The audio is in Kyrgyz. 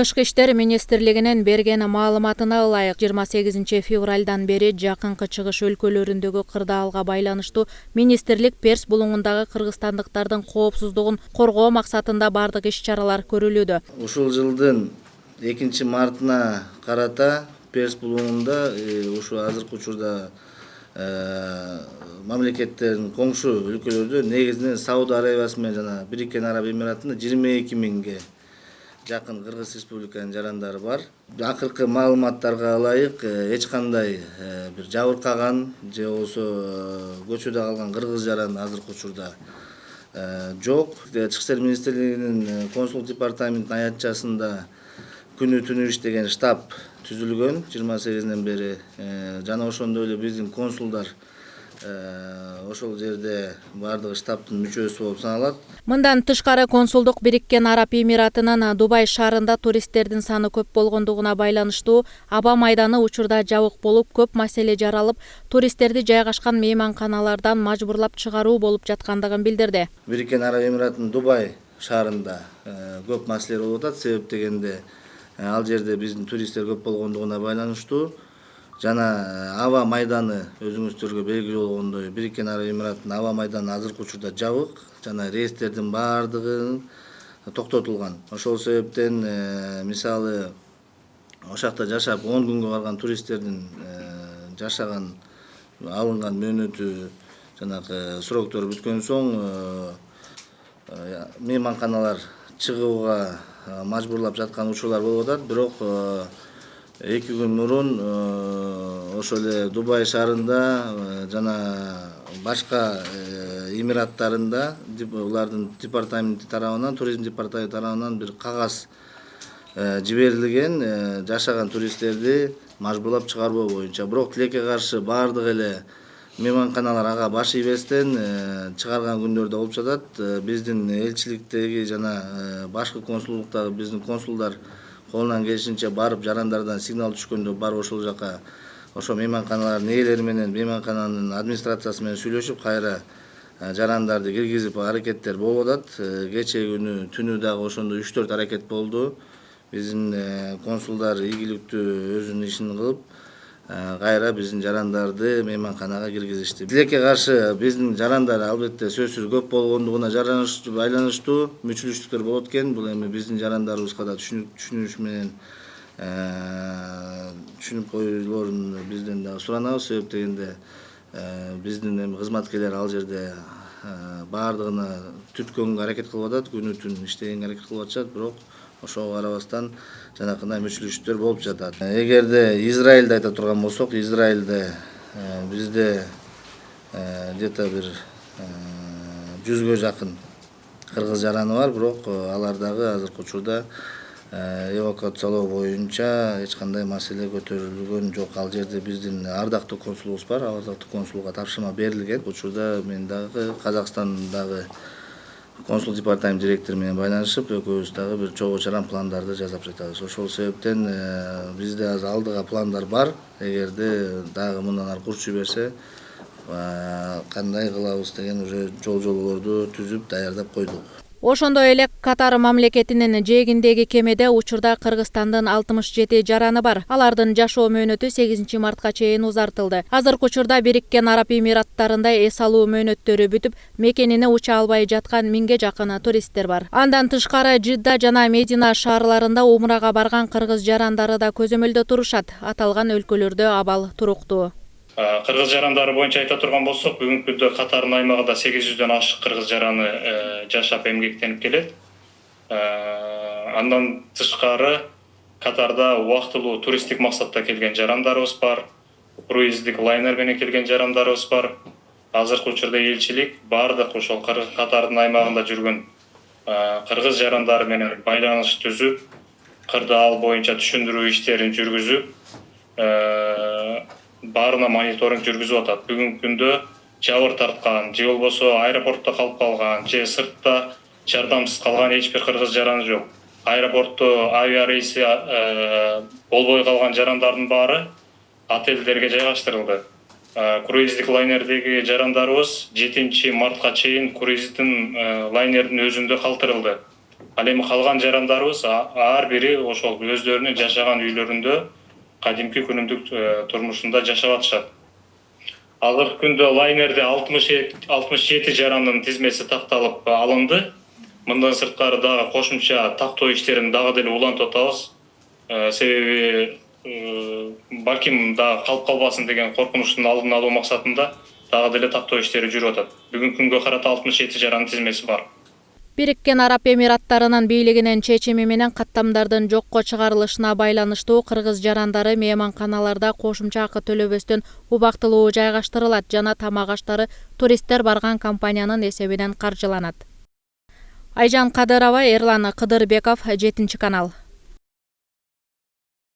Тышкы иштер министрлигинин берген маалыматына ылайык 28 февралдан бери жакынкы чыгыш өлкөлөрүндөгү кырдаалга байланыштуу министрлик Перс булуңундагы кыргызстандыктардын коопсуздугун коргоо максатында бардык иш-чаралар көрүлүүдө. Ушул жылдын 2 мартына карата Перс булуңунда ушу азыркы учурда мамлекеттердин коңшу өлкөлөрдө негизинен Сауд Арабиясы менен жана Бириккен Араб Эмиратында 22 миңге жакын Кыргыз Республиканын жарандары бар. Акыркы маалыматтарга ылайык эч кандай бир жабыркаган же болбосо көчөдө калган кыргыз жаран азыркы учурда жок. Тышкы иштер министрлигинин консулдук департаментинин аятчасында күнү түнү иштеген штаб түзүлгөн 28-ден бери жана ошондой эле биздин консулдар ошол жерде бардыгы штабтын мүчөсү болуп саналат. Мындан тышкары консулдук Бириккен Араб Эмиратынын Дубай шаарында туристтердин саны көп болгондугуна байланыштуу аба майданы учурда жабык болуп, көп маселе жаралып, туристтерди жайгашкан мейманканалардан мажбурлап чыгаруу болуп жаткандыгын билдирди. Бириккен Араб Эмиратынын Дубай шаарында көп маселе болуп атат. Себеп дегенде ал жерде биздин туристтер көп болгондугуна байланыштуу жана аба майданы өзүңүздөргө белгилүү болгондой Бириккен Араб Эмиратынын аба майданы азыркы учурда жабык жана рейстердин баардыгы токтотулган. Ошол себептен мисалы ошол жакта жашап 10 күнгө барган туристтердин жашаган алынган мөөнөтү жанагы сроктору бүткөн соң мейманканалар чыгууга мажбурлап жаткан учурлар болуп атат. Бирок 2 күн мурун ошол эле Дубай шаарында жана башка эмираттарында улардын департаменти тарабынан, туризм департаменти тарабынан бир кагаз жиберилген жашаган туристтерди мажбурлап чыгарбоо боюнча. Бирок тилекке каршы бардык эле мейманканалар ага баш ийбестен чыгарган күндөр да болуп жатат. Биздин элчиликтеги жана башкы консулдуктагы биздин консулдар колунан келишинче барып жарандардан сигнал түшкөндө барып ошол жака ошо мейманканалардын ээлери менен мейманкананын администрациясы менен сүйлөшүп кайра жарандарды киргизип аракеттер болуп атат. Кечээ күнү түнү дагы ошондой 3-4 аракет болду. Биздин консулдар ийгиликтүү өзүнүн ишин кылып кайра биздин жарандарды мейманканага киргизишти. Тилекке каршы биздин жарандар албетте сөзсүз көп болгондугуна байланыштуу мүчүлүштүктөр болот экен. Бул эми биздин жарандарыбызга да түшүнүш менен түшүнүп коюулорун бизден дагы суранабыз. Себеп дегенде биздин эми кызматкерлер ал жерде баардыгына түткөнгө аракет кылып атат, күнү түн иштегенге аракет кылып атышат. Бирок ошого карабастан жанакындай мүчүлүштүктөр болуп жатат. Эгерде Израилди айта турган болсок, Израилде бизде где-то бир 100гө жакын кыргыз жараны бар. Бирок алар дагы азыркы учурда эвакуациялоо боюнча эч кандай маселе көтөрүлгөн жок. Ал жерде биздин ардактуу консулубуз бар. Ал ардактуу консулга тапшырма берилген. Учурда мен дагы Казакстандагы консул департамент директору менен байланышып, экөөбүз дагы бир чогуу чаран пландарды жасап жатабыз. Ошол себептен бизде азыр алдыга пландар бар. Эгерде дагы мындан ары курчуй берсе, кандай кылабыз деген уже жол-жоболорду түзүп даярдап койдук. Ошондой эле Катар мамлекетинин жээгиндеги кемеде учурда Кыргызстандын 67 жараны бар. Алардын жашоо мөөнөтү 8 мартка чейин узартылды. Азыркы учурда Бириккен Араб Эмираттарында эс алуу мөөнөттөрү бүтүп, мекенине уча албай жаткан 1000ге жакын туристтер бар. Андан тышкары Жидда жана Медина шаарларында умрага барган кыргыз жарандары да көзөмөлдө турушат. Аталган өлкөлөрдө абал туруктуу. Кыргыз жарандары боюнча айта турган болсок, бүгүнкү күндө Катардын аймагында 800дөн ашык кыргыз жараны жашап эмгектенип келет. Андан тышкары Катарда убактылуу туристтик максатта келген жарандарыбыз бар. Круиздик лайнер менен келген жарандарыбыз бар. Азыркы учурда элчилик бардык ошол Катардын аймагында жүргөн кыргыз жарандары менен байланыш түзүп, кырдаал боюнча түшүндүрүү иштерин жүргүзүп, баарына мониторинг жүргүзүп атат. Бүгүнкү күндө жабыр тарткан, же болбосо аэропортто калып калган, же сыртта жардамсыз калган эч бир кыргыз жараны жок. Аэропортто авиа рейси болбой калган жарандардын баары отелдерге жайгаштырылды. Круиздик лайнердеги жарандарыбыз 7 мартка чейин круиздин лайнердин өзүндө калтырылды. Ал эми калган жарандарыбыз ар бири ошол өздөрүнүн жашаган үйлөрүндө кадимки күнүмдүк турмушунда жашап атышат. Азыркы күндө лайнерде 67 жарандын тизмеси такталып алынды. Мындан сырткары дагы кошумча тактоо иштерин дагы деле улантып атабыз. Себеби балким дагы калып калбасын деген коркунучтун алдын алуу максатында дагы деле тактоо иштери жүрүп атат. Бүгүнкү күнгө карата 67 жарандын тизмеси бар. Бириккен Араб Эмираттарынын бийлигинин чечими менен каттамдардын жокко чыгарылышына байланыштуу кыргыз жарандары мейманканаларда кошумча акы төлөбөстөн убактылуу жайгаштырылат жана тамак аштары туристтер барган компаниянын эсебинен каржыланат. Айжан Кадырова, Эрлан Кыдырбеков, 7 канал.